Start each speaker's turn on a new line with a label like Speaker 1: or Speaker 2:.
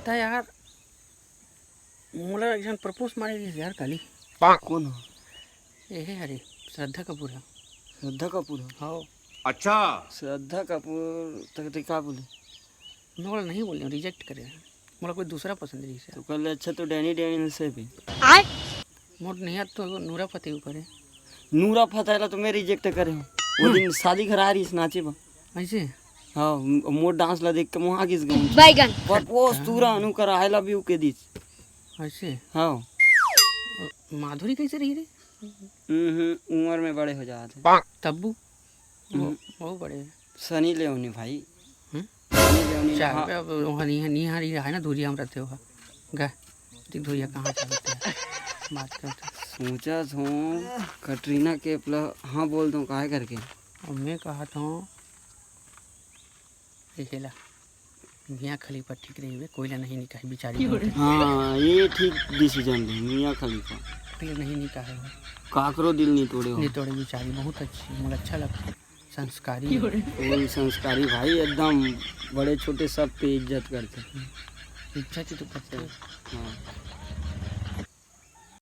Speaker 1: ता यार मोला एक जन प्रपोज मारे रही यार काली।
Speaker 2: कौन हो?
Speaker 1: ए हरे श्रद्धा कपूर है।
Speaker 2: श्रद्धा कपूर हो?
Speaker 1: हाँ
Speaker 3: अच्छा
Speaker 2: श्रद्धा कपूर तक क्या बोले?
Speaker 1: मैं बोला नहीं बोल रही हूँ, रिजेक्ट करे मोला कोई दूसरा पसंद रही से।
Speaker 2: तो कल अच्छा तो डैनी डैनी से भी
Speaker 1: मोर नहीं तो नूरा फतेह ऊपर है।
Speaker 2: नूरा फतेला तो मैं रिजेक्ट करे हूँ। वो दिन शादी करा रही नाचे बा।
Speaker 1: ऐसे
Speaker 2: हाँ मोर डांस ला देख के वहाँ किस गए
Speaker 4: बैगन
Speaker 2: प्रपोज तुरा अनु कर आई लव यू के दिस।
Speaker 1: ऐसे
Speaker 2: हाँ
Speaker 1: माधुरी कैसे रही रे?
Speaker 2: उम्र में बड़े हो जाते।
Speaker 1: तब्बू वो बड़े हैं।
Speaker 2: सनी लेओनी भाई।
Speaker 1: हम्म?
Speaker 2: सनी लेओनी
Speaker 1: चार
Speaker 2: हाँ।
Speaker 1: पे अब वहाँ नहीं हारी है ना धुरिया हम रहते हो गा देख धुरिया कहाँ चलते हैं बात करते।
Speaker 2: सोचा हूँ कटरीना के हाँ बोल दूँ काहे करके।
Speaker 1: और मैं कहा था देखेला मियाँ खलीफा ठीक रही है, कोयला नहीं निकाही बेचारी
Speaker 2: हाँ ये ठीक डिसीजन है। मियाँ खलीफा
Speaker 1: कोयला नहीं निकाहे हो
Speaker 2: काकरो दिल नहीं तोड़े हो।
Speaker 1: नहीं तोड़े बेचारी बहुत अच्छी मुझे अच्छा लगता है संस्कारी
Speaker 2: फुल संस्कारी भाई एकदम बड़े छोटे सब पे इज्जत करते।
Speaker 1: इच्छा थी तो करते
Speaker 2: हाँ